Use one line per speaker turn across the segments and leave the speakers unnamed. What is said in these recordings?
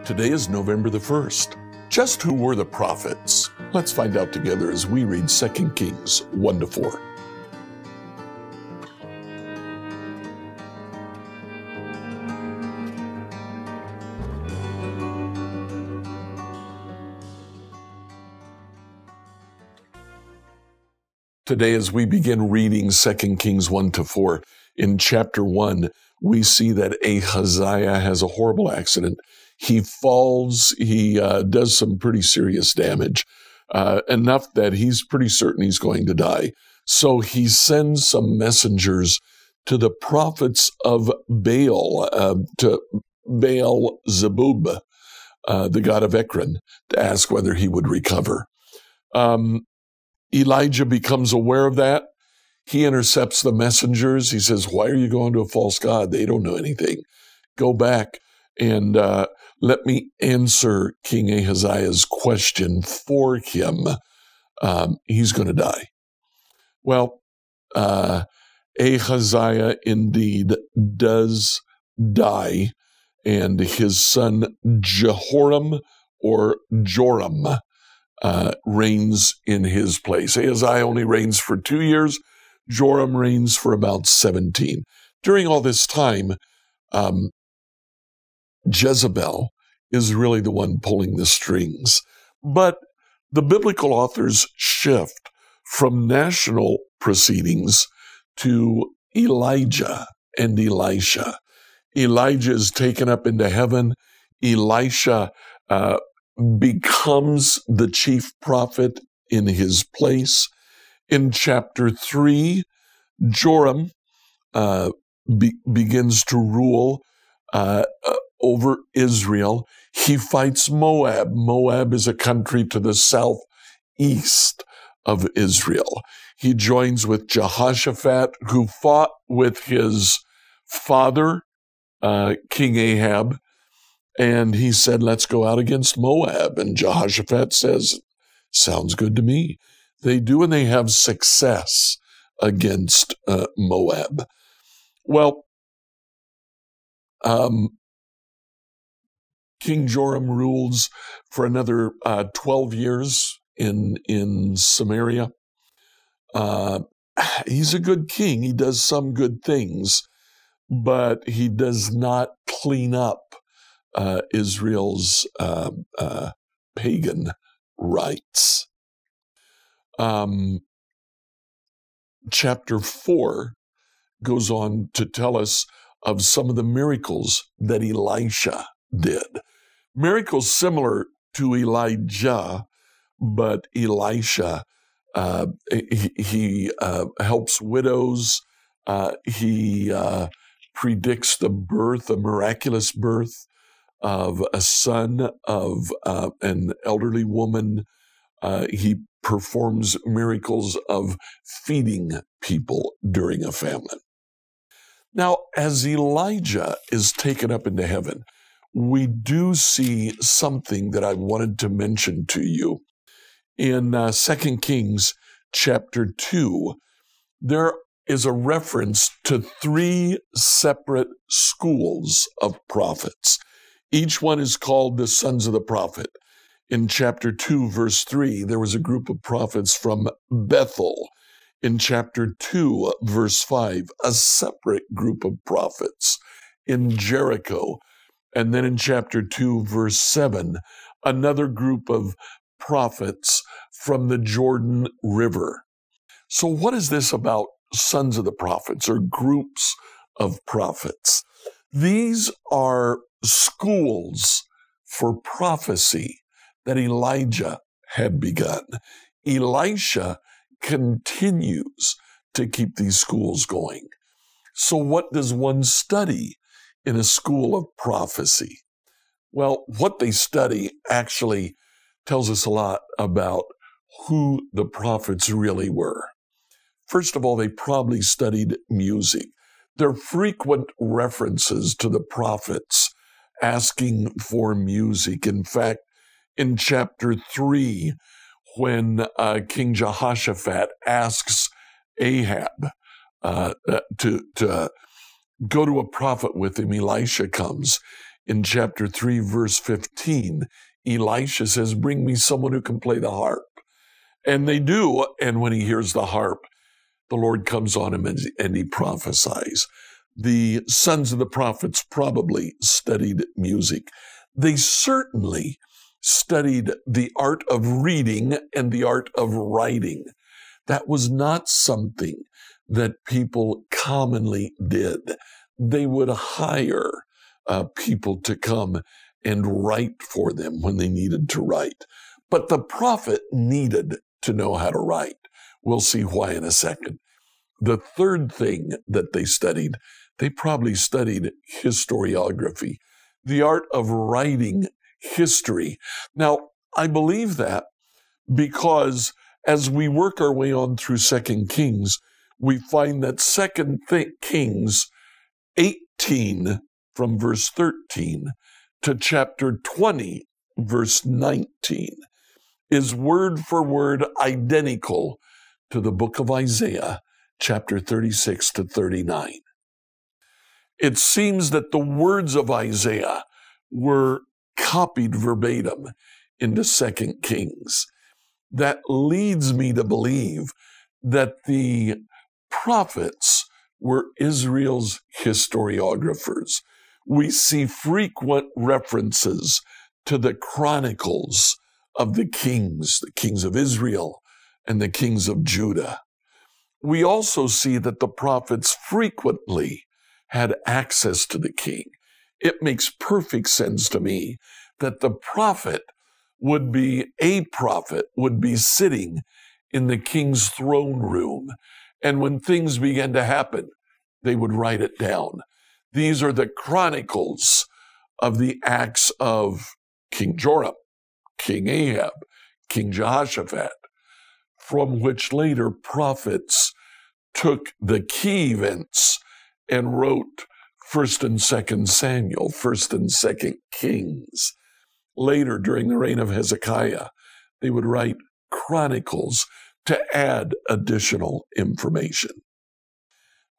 Today is November the 1st. Just who were the prophets? Let's find out together as we read 2 Kings 1-4. Today, as we begin reading 2 Kings 1-4, in chapter 1, we see that Ahaziah has a horrible accident. He falls, he does some pretty serious damage, enough that he's pretty certain he's going to die. So he sends some messengers to the prophets of Baal, to Baal-zebub, the god of Ekron, to ask whether he would recover. Elijah becomes aware of that. He intercepts the messengers. He says, "Why are you going to a false god? They don't know anything. Go back and let me answer King Ahaziah's question for him. He's going to die." Well, Ahaziah indeed does die, and his son Jehoram or Joram reigns in his place. Ahaziah only reigns for 2 years. Joram reigns for about 17. During all this time, Jezebel is really the one pulling the strings. But the biblical authors shift from national proceedings to Elijah and Elisha. Elijah is taken up into heaven. Elisha becomes the chief prophet in his place. In chapter 3, Joram begins to rule over Israel. He fights Moab. Moab is a country to the southeast of Israel. He joins with Jehoshaphat, who fought with his father, King Ahab, and he said, "Let's go out against Moab." And Jehoshaphat says, "Sounds good to me." They do, and they have success against Moab. Well, King Joram rules for another 12 years in Samaria. He's a good king. He does some good things, but he does not clean up Israel's pagan rites. Chapter 4 goes on to tell us of some of the miracles that Elisha did. Miracles similar to Elijah, but Elisha, he helps widows. He predicts the birth, a miraculous birth of a son of an elderly woman. He performs miracles of feeding people during a famine. Now, as Elijah is taken up into heaven, we do see something that I wanted to mention to you. In 2 Kings chapter 2, there is a reference to 3 separate schools of prophets. Each one is called the sons of the prophet. In chapter 2, verse 3, there was a group of prophets from Bethel. In chapter 2, verse 5, a separate group of prophets in Jericho. And then in chapter 2, verse 7, another group of prophets from the Jordan River. So what is this about sons of the prophets or groups of prophets? These are schools for prophecy that Elijah had begun. Elisha continues to keep these schools going. So what does one study in a school of prophecy? Well, what they study actually tells us a lot about who the prophets really were. First of all, they probably studied music. There are frequent references to the prophets asking for music. In fact, in chapter 3, when King Jehoshaphat asks Ahab to go to a prophet with him, Elisha comes. in chapter 3, verse 15, Elisha says, bring me someone who can play the harp. And they do. And when he hears the harp, the Lord comes on him and he prophesies. The sons of the prophets probably studied music. They certainly studied the art of reading and the art of writing. That was not something that people commonly did. They would hire people to come and write for them when they needed to write. But the prophet needed to know how to write. We'll see why in a second. The third thing that they probably studied historiography, the art of writing history. Now, I believe that because as we work our way on through 2 Kings, we find that 2 Kings 18 from verse 13 to chapter 20, verse 19, is word for word identical to the book of Isaiah, chapter 36 to 39. It seems that the words of Isaiah were copied verbatim into 2 Kings. That leads me to believe that the prophets were Israel's historiographers. We see frequent references to the chronicles of the kings of Israel and the kings of Judah. We also see that the prophets frequently had access to the king. It makes perfect sense to me that the prophet would be sitting in the king's throne room. And when things began to happen, they would write it down. These are the chronicles of the acts of King Joram, King Ahab, King Jehoshaphat, from which later prophets took the key events and wrote 1st and 2nd Samuel, 1st and 2nd Kings. Later, during the reign of Hezekiah, they would write chronicles to add additional information.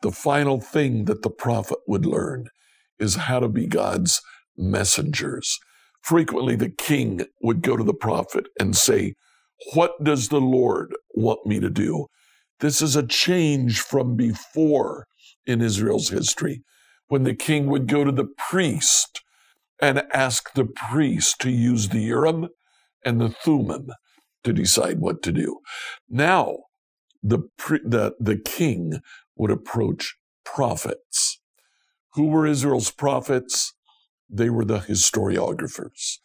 The final thing that the prophet would learn is how to be God's messengers. Frequently, the king would go to the prophet and say, "What does the Lord want me to do?" This is a change from before in Israel's history, when the king would go to the priest and ask the priest to use the Urim and the Thummim to decide what to do. Now, the king would approach prophets. Who were Israel's prophets? They were the historiographers.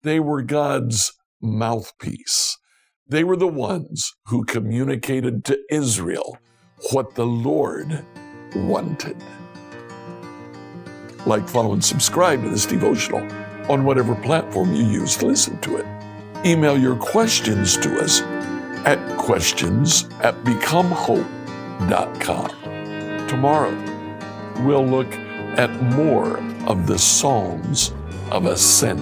They were God's mouthpiece. They were the ones who communicated to Israel what the Lord wanted. Like, follow, and subscribe to this devotional on whatever platform you use to listen to it. Email your questions to us at questions@becomehope.com. Tomorrow, we'll look at more of the Psalms of Ascent.